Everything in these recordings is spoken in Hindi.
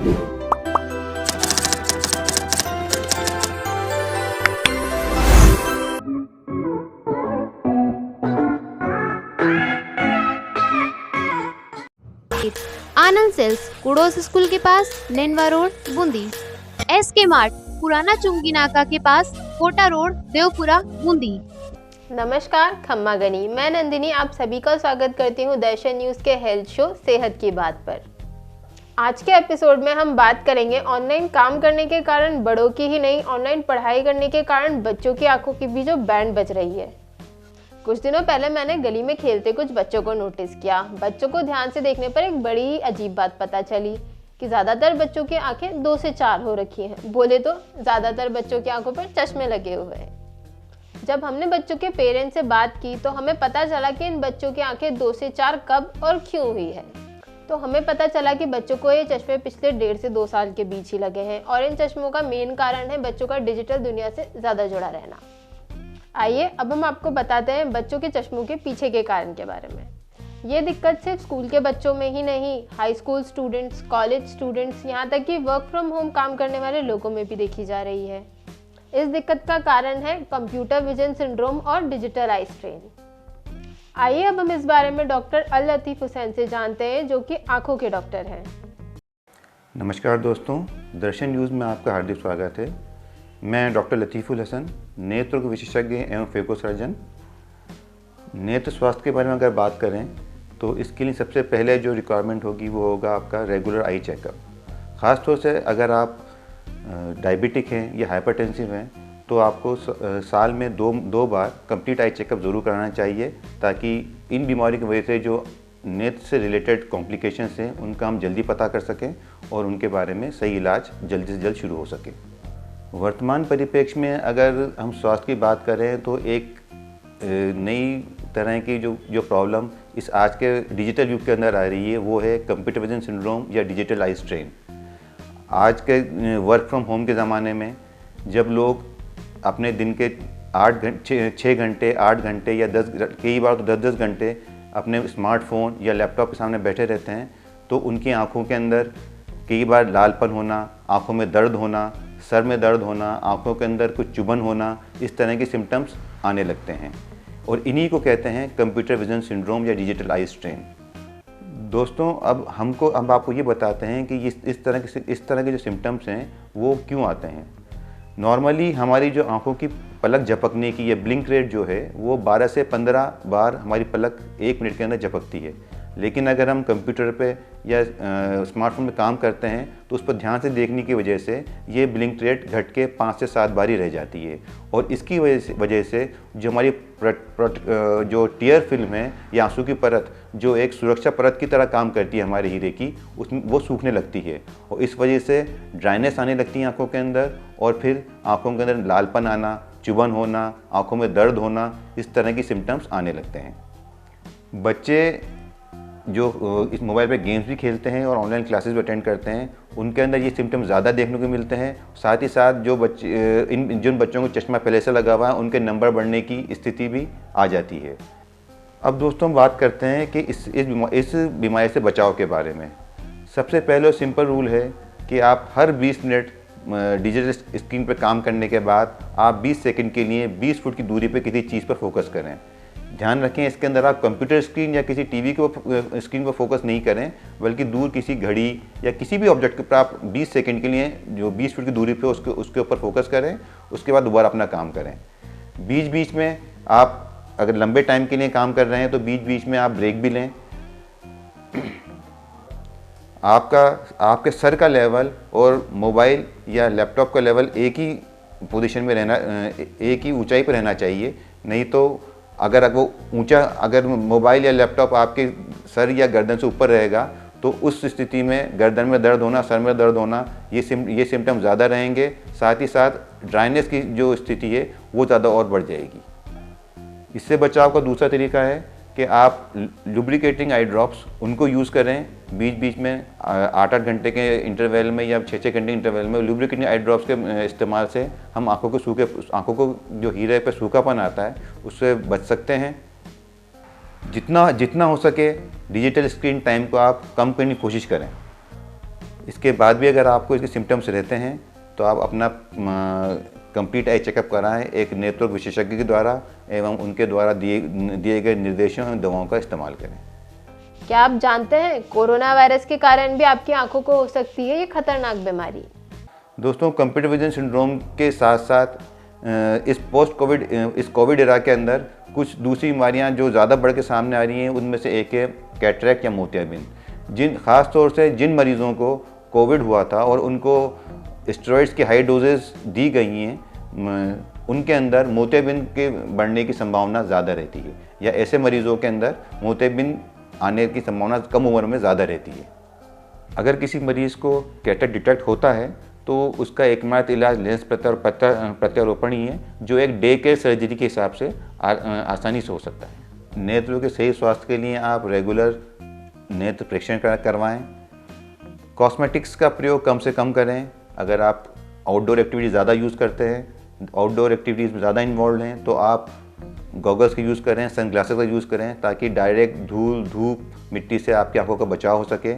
आनंद सेल्स, कुड़ोस स्कूल के पास, Nainwa road, Bundi. SK mart, पुराना चुंगी नाका के पास, कोटा रोड, देवपुरा, बूंदी। नमस्कार, खम्मा गनी, मैं नंदिनी आप सभी का स्वागत करती हूँ दर्शन न्यूज़ के हेल्थ शो सेहत की बात पर। आज के एपिसोड में हम बात करेंगे ऑनलाइन काम करने के कारण बड़ों की ही नहीं, ऑनलाइन पढ़ाई करने के कारण बच्चों की आंखों की भी जो बैंड बज रही है। कुछ दिनों पहले मैंने गली में खेलते कुछ बच्चों को नोटिस किया। बच्चों को ध्यान से देखने पर एक बड़ी अजीब बात पता चली कि ज़्यादातर बच्चों की आंखें 2 से 4 हो रखी हैं। बोले तो ज़्यादातर बच्चों की आंखों पर चश्मे लगे हुए हैं। जब हमने बच्चों के पेरेंट्स से बात की तो हमें पता चला कि इन बच्चों की आंखें 2 से 4 कब और क्यों हुई है। तो हमें पता चला कि बच्चों को ये चश्मे पिछले 1.5 से 2 साल के बीच ही लगे हैं और इन चश्मों का मेन कारण है बच्चों का डिजिटल दुनिया से ज़्यादा जुड़ा रहना। आइए अब हम आपको बताते हैं बच्चों के चश्मों के पीछे के कारण के बारे में। ये दिक्कत सिर्फ स्कूल के बच्चों में ही नहीं, high school students, college students, यहाँ तक कि वर्क फ्रॉम होम काम करने वाले लोगों में भी देखी जा रही है। इस दिक्कत का कारण है कंप्यूटर विजन सिंड्रोम और डिजिटल आई स्ट्रेन। आइए अब हम इस बारे में डॉक्टर अल लतीफ़ हुसैन से जानते हैं, जो कि आंखों के डॉक्टर हैं। नमस्कार दोस्तों, दर्शन न्यूज़ में आपका हार्दिक स्वागत है। मैं डॉक्टर लतीफ़ुल हसन, नेत्र रोग विशेषज्ञ एवं फेको सर्जन। नेत्र स्वास्थ्य के बारे में अगर बात करें तो इसके लिए सबसे पहले जो रिक्वायरमेंट होगी वो होगा आपका रेगुलर आई चेकअप। ख़ासतौर से अगर आप डायबिटिक हैं या हाइपरटेंसिव हैं तो आपको साल में दो बार कंप्लीट आई चेकअप ज़रूर कराना चाहिए, ताकि इन बीमारी की वजह से जो नेत्र से रिलेटेड कॉम्प्लिकेशंस हैं उनका हम जल्दी पता कर सकें और उनके बारे में सही इलाज जल्द से जल्द शुरू हो सके। वर्तमान परिप्रेक्ष्य में अगर हम स्वास्थ्य की बात करें तो एक नई तरह की जो प्रॉब्लम इस आज के डिजिटल युग के अंदर आ रही है वो है कंप्यूटर विजन सिंड्रोम या डिजिटल आई स्ट्रेन। आज के वर्क फ्रॉम होम के ज़माने में जब लोग अपने दिन के 6 घंटे 8 घंटे या 10 कई बार तो 10-10 घंटे अपने स्मार्टफोन या लैपटॉप के सामने बैठे रहते हैं तो उनकी आँखों के अंदर कई बार लालपन होना, आँखों में दर्द होना, सर में दर्द होना, आँखों के अंदर कुछ चुभन होना, इस तरह के सिम्टम्स आने लगते हैं और इन्हीं को कहते हैं कंप्यूटर विजन सिंड्रोम या डिजिटल आई स्ट्रेन। दोस्तों अब आपको ये बताते हैं कि इस तरह के जो सिम्टम्स हैं वो क्यों आते हैं। नॉर्मली हमारी जो आँखों की पलक झपकने की या ब्लिंक रेट जो है वो 12 से 15 बार हमारी पलक 1 मिनट के अंदर झपकती है, लेकिन अगर हम कंप्यूटर पे या स्मार्टफोन में काम करते हैं तो उस पर ध्यान से देखने की वजह से ये ब्लिंक रेट घट के 5 से 7 बार ही रह जाती है और इसकी वजह से जो हमारी जो टीयर फिल्म है या आंसू की परत जो एक सुरक्षा परत की तरह काम करती है हमारे हीरे की, उसमें वो सूखने लगती है और इस वजह से ड्राइनेस आने लगती है आँखों के अंदर और फिर आँखों के अंदर लालपन आना, चुभन होना, आँखों में दर्द होना, इस तरह की सिम्टम्स आने लगते हैं। बच्चे जो इस मोबाइल पे गेम्स भी खेलते हैं और ऑनलाइन क्लासेस भी अटेंड करते हैं उनके अंदर ये सिम्टम्स ज़्यादा देखने को मिलते हैं। साथ ही साथ जो बच्चे जिन बच्चों को चश्मा पहले से लगा हुआ है उनके नंबर बढ़ने की स्थिति भी आ जाती है। अब दोस्तों हम बात करते हैं कि इस बीमारी से बचाव के बारे में। सबसे पहले सिंपल रूल है कि आप हर 20 मिनट डिजिटल स्क्रीन पर काम करने के बाद आप 20 सेकंड के लिए 20 फुट की दूरी पर किसी चीज़ पर फोकस करें। ध्यान रखें इसके अंदर आप कंप्यूटर स्क्रीन या किसी टीवी को स्क्रीन पर फोकस नहीं करें, बल्कि दूर किसी घड़ी या किसी भी ऑब्जेक्ट पर आप 20 सेकंड के लिए जो 20 फुट की दूरी पे उसके ऊपर फोकस करें, उसके बाद दोबारा अपना काम करें। बीच बीच में आप अगर लंबे टाइम के लिए काम कर रहे हैं तो बीच बीच में आप ब्रेक भी लें। आपके सर का लेवल और मोबाइल या लैपटॉप का लेवल एक ही पोजीशन में रहना, एक ही ऊंचाई पर रहना चाहिए, नहीं तो अगर मोबाइल या लैपटॉप आपके सर या गर्दन से ऊपर रहेगा तो उस स्थिति में गर्दन में दर्द होना, सर में दर्द होना, ये सिम्टम ज़्यादा रहेंगे। साथ ही साथ ड्राइनेस की जो स्थिति है वो ज़्यादा और बढ़ जाएगी। इससे बचाव का दूसरा तरीका है कि आप लुब्रिकेटिंग आई ड्रॉप्स उनको यूज़ करें बीच बीच में 8-8 घंटे के इंटरवल में या 6-6 घंटे इंटरवल में। लुब्रिकेटिंग आई ड्रॉप्स के इस्तेमाल से हम आँखों को जो हीरे पे सूखापन आता है उससे बच सकते हैं। जितना हो सके डिजिटल स्क्रीन टाइम को आप कम करने की कोशिश करें। इसके बाद भी अगर आपको इसके सिम्टम्स रहते हैं तो आप अपना कंप्लीट आई चेकअप कराएं एक नेत्र विशेषज्ञ के द्वारा एवं उनके द्वारा दिए गए निर्देशों एवं दवाओं का इस्तेमाल करें। क्या आप जानते हैं कोरोना वायरस के कारण भी आपकी आंखों को हो सकती है ये खतरनाक बीमारी? दोस्तों, कंप्यूटर विजन सिंड्रोम के साथ साथ इस कोविड एरा के अंदर कुछ दूसरी बीमारियां जो ज़्यादा बढ़ के सामने आ रही हैं, उनमें से एक है कैटरेक्ट या मोतियाबिंद। ख़ास तौर से जिन मरीज़ों को कोविड हुआ था और उनको स्टेरॉइड्स की हाई डोजेस दी गई हैं, उनके अंदर मोतियाबिंद के बढ़ने की संभावना ज़्यादा रहती है, या ऐसे मरीज़ों के अंदर मोतियाबिंद आने की संभावना कम उम्र में ज़्यादा रहती है। अगर किसी मरीज़ को कैटरेक्ट डिटेक्ट होता है तो उसका एकमात्र इलाज लेंस प्रत्यारोपण ही है, जो एक डे केयर सर्जरी के हिसाब से आसानी से हो सकता है। नेत्रों के सही स्वास्थ्य के लिए आप रेगुलर नेत्र परीक्षण करवाएं। कॉस्मेटिक्स का प्रयोग कम से कम करें। अगर आप आउटडोर एक्टिविटी ज़्यादा यूज़ करते हैं, आउटडोर एक्टिविटीज़ में ज़्यादा इन्वॉल्व हैं, तो आप गॉगल्स का यूज़ करें, सनग्लासेस का यूज़ करें, ताकि डायरेक्ट धूल, धूप, मिट्टी से आपकी आंखों का बचाव हो सके।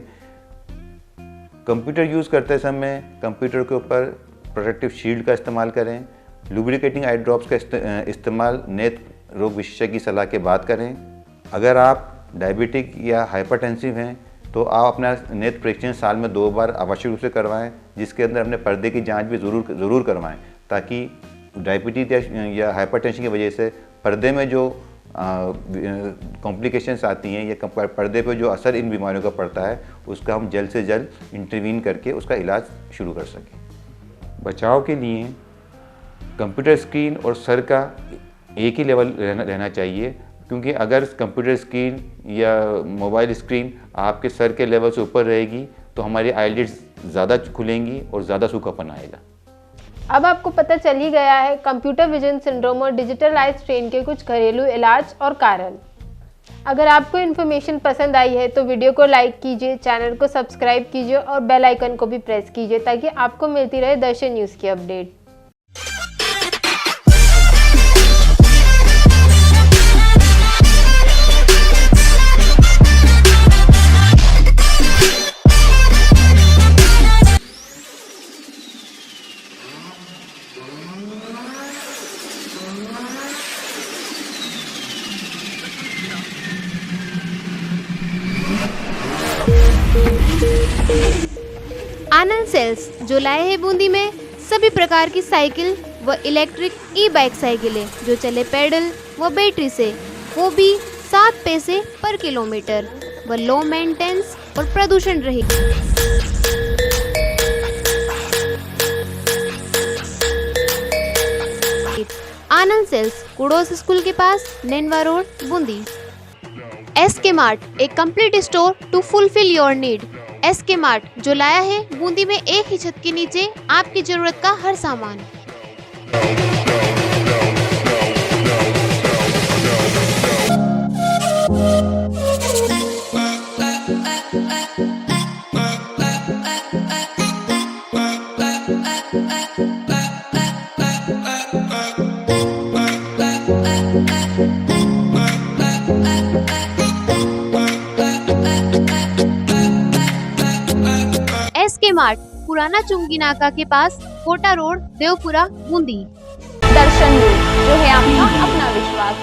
कंप्यूटर यूज़ करते समय कंप्यूटर के ऊपर प्रोटेक्टिव शील्ड का इस्तेमाल करें। लुब्रिकेटिंग आई ड्रॉप्स का इस्तेमाल नेत्र रोग विशेषज्ञ की सलाह के बाद करें। अगर आप डायबिटिक या हाइपरटेंसिव हैं तो आप अपना नेत्र परीक्षण साल में 2 बार आवश्यक रूप से करवाएं, जिसके अंदर अपने पर्दे की जांच भी ज़रूर करवाएं, ताकि डायबिटीज या हाइपरटेंशन की वजह से पर्दे में जो कॉम्प्लिकेशंस आती हैं या पर्दे पर जो असर इन बीमारियों का पड़ता है, उसका हम जल्द से जल्द इंटरवीन करके उसका इलाज शुरू कर सकें। बचाव के लिए कंप्यूटर स्क्रीन और सर का एक ही लेवल रहना चाहिए, क्योंकि अगर कंप्यूटर स्क्रीन या मोबाइल स्क्रीन आपके सर के लेवल से ऊपर रहेगी तो हमारी आईलिड्स ज़्यादा खुलेंगी और ज़्यादा सूखापन आएगा। अब आपको पता चल ही गया है कंप्यूटर विजन सिंड्रोम और डिजिटल आई स्ट्रेन के कुछ घरेलू इलाज और कारण। अगर आपको इन्फॉर्मेशन पसंद आई है तो वीडियो को लाइक कीजिए, चैनल को सब्सक्राइब कीजिए और बेल आइकन को भी प्रेस कीजिए, ताकि आपको मिलती रहे दर्शन न्यूज़ की अपडेट। आनंद सेल्स जो लाए हैं बूंदी में सभी प्रकार की साइकिल व इलेक्ट्रिक ई बाइक साइकिलें जो चले पैडल व बैटरी से, वो भी 7 पैसे पर किलोमीटर व लो मेंटेनेंस और प्रदूषण रहित। आनंद सेल्स कुड़ोस स्कूल के पास, Nainwa road, Bundi. SK mart, एक complete store to fulfil your need. SK mart जो लाया है बूंदी में एक ही छत के नीचे आपकी जरूरत का हर सामान। एसके मार्ट, पुराना चुंगी नाका के पास, कोटा रोड, देवपुरा, बूंदी। दर्शन न्यूज़, जो है आपका अपना विश्वास।